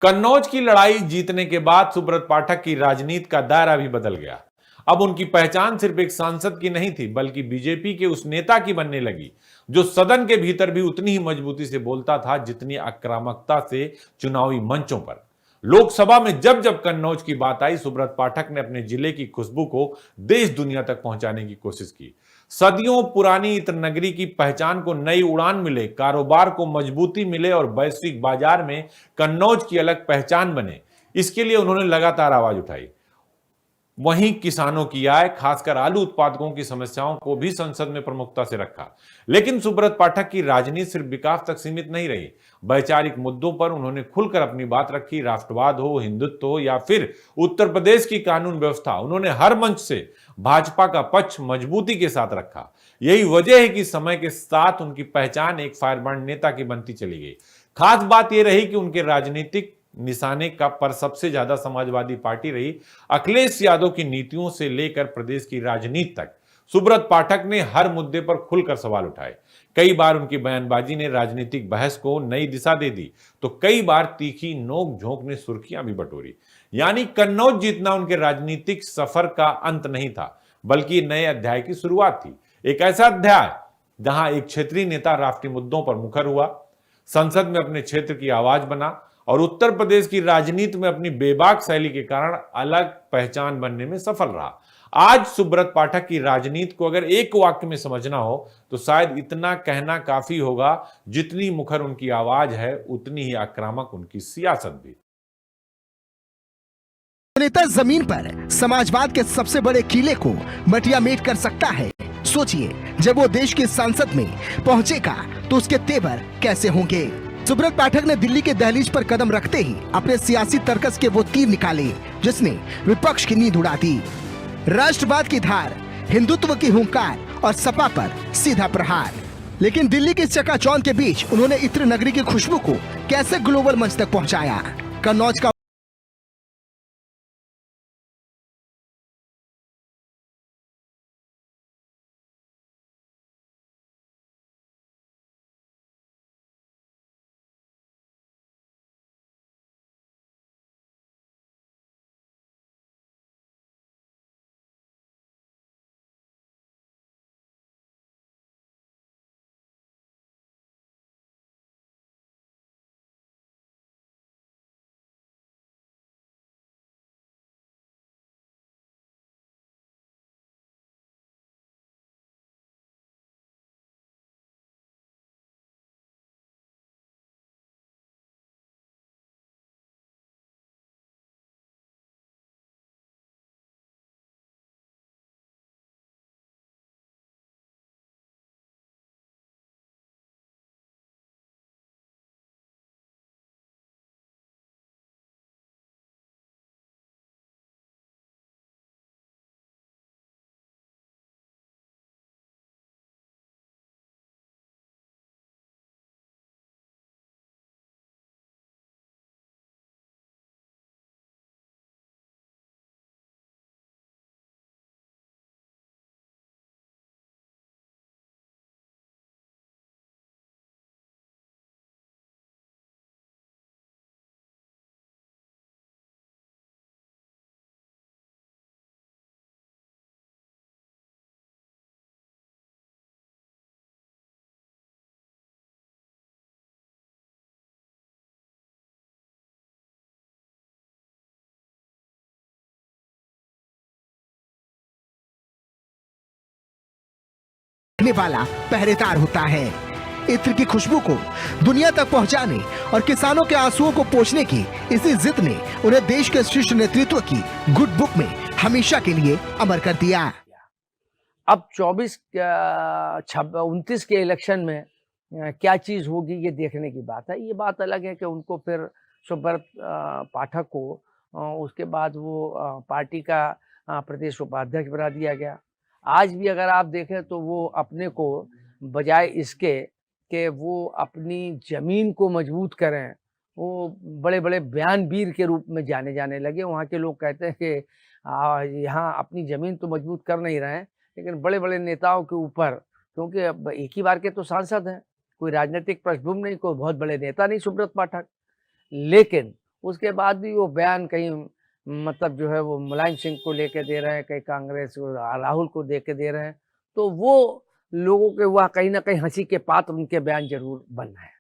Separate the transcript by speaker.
Speaker 1: कन्नौज की लड़ाई जीतने के बाद सुब्रत पाठक की राजनीति का दायरा भी बदल गया। अब उनकी पहचान सिर्फ एक सांसद की नहीं थी, बल्कि बीजेपी के उस नेता की बनने लगी जो सदन के भीतर भी उतनी ही मजबूती से बोलता था जितनी आक्रामकता से चुनावी मंचों पर। लोकसभा में जब जब कन्नौज की बात आई, सुब्रत पाठक ने अपने जिले की खुशबू को देश दुनिया तक पहुंचाने की कोशिश की। सदियों पुरानी इत्र नगरी की पहचान को नई उड़ान मिले, कारोबार को मजबूती मिले और वैश्विक बाजार में कन्नौज की अलग पहचान बने, इसके लिए उन्होंने लगातार आवाज उठाई। वहीं किसानों की आय, खासकर आलू उत्पादकों की समस्याओं को भी संसद में प्रमुखता से रखा। लेकिन सुब्रत पाठक की राजनीति सिर्फ विकास तक सीमित नहीं रही। वैचारिक मुद्दों पर उन्होंने खुलकर अपनी बात रखी। राष्ट्रवाद हो, हिंदुत्व हो या फिर उत्तर प्रदेश की कानून व्यवस्था, उन्होंने हर मंच से भाजपा का पक्ष मजबूती के साथ रखा। यही वजह है कि समय के साथ उनकी पहचान एक फायरब्रांड नेता की बनती चली गई। खास बात यह रही कि उनके राजनीतिक निशाने का पर सबसे ज्यादा समाजवादी पार्टी रही। अखिलेश यादव की नीतियों से लेकर प्रदेश की राजनीति तक सुब्रत पाठक ने हर मुद्दे पर खुलकर सवाल उठाए। कई बार उनकी बयानबाजी ने राजनीतिक बहस को नई दिशा दे दी, तो कई बार तीखी नोक झोंक ने सुर्खियां भी बटोरी। यानी कन्नौज जीतना उनके राजनीतिक सफर का अंत नहीं था, बल्कि नए अध्याय की शुरुआत थी। एक ऐसा अध्याय जहां एक क्षेत्रीय नेता राष्ट्रीय मुद्दों पर मुखर हुआ, संसद में अपने क्षेत्र की आवाज बना और उत्तर प्रदेश की राजनीति में अपनी बेबाक शैली के कारण अलग पहचान बनने में सफल रहा। आज सुब्रत पाठक की राजनीति को अगर एक वाक्य में समझना हो तो शायद इतना कहना काफी होगा, जितनी मुखर उनकी आवाज है उतनी ही आक्रामक उनकी सियासत भी।
Speaker 2: नेता जमीन पर समाजवाद के सबसे बड़े किले को मटियामेट कर सकता है। सोचिए, जब वो देश के संसद में पहुंचेगा तो उसके तेवर कैसे होंगे। सुब्रत पाठक ने दिल्ली के दहलीज पर कदम रखते ही अपने सियासी तर्कस के वो तीर निकाले जिसने विपक्ष की नींद उड़ा दी। राष्ट्रवाद की धार, हिंदुत्व की हुंकार और सपा पर सीधा प्रहार। लेकिन दिल्ली की चकाचौंध के बीच उन्होंने इत्र नगरी की खुशबू को कैसे ग्लोबल मंच तक पहुंचाया। कन्नौज का वाला पहरेदार होता है। इत्र की खुशबू को दुनिया तक पहुंचाने और किसानों के आंसुओं को पोंछने की इसी जिद ने उन्हें देश के शीर्ष नेतृत्व की गुड बुक में हमेशा के लिए अमर कर दिया।
Speaker 3: अब 29 के इलेक्शन में क्या चीज होगी ये देखने की बात है। ये बात अलग है कि उनको फिर सुब्रत पाठक को उसके बाद वो पार्टी का प्रदेश उपाध्यक्ष बना दिया गया। आज भी अगर आप देखें तो वो अपने को बजाय इसके कि वो अपनी जमीन को मजबूत करें, वो बड़े बड़े बयानवीर के रूप में जाने जाने लगे। वहाँ के लोग कहते हैं कि यहाँ अपनी जमीन तो मजबूत कर नहीं रहे हैं, लेकिन बड़े बड़े नेताओं के ऊपर, क्योंकि अब एक ही बार के तो सांसद हैं, कोई राजनीतिक पृष्ठभूमि नहीं, कोई बहुत बड़े नेता नहीं सुब्रत पाठक, लेकिन उसके बाद भी वो बयान कहीं मतलब जो है वो मुलायम सिंह को लेके दे रहे हैं, कहीं कांग्रेस को, राहुल को दे के दे रहे हैं, तो वो लोगों के वह कहीं ना कहीं हंसी के पात्र उनके बयान जरूर बन रहे हैं।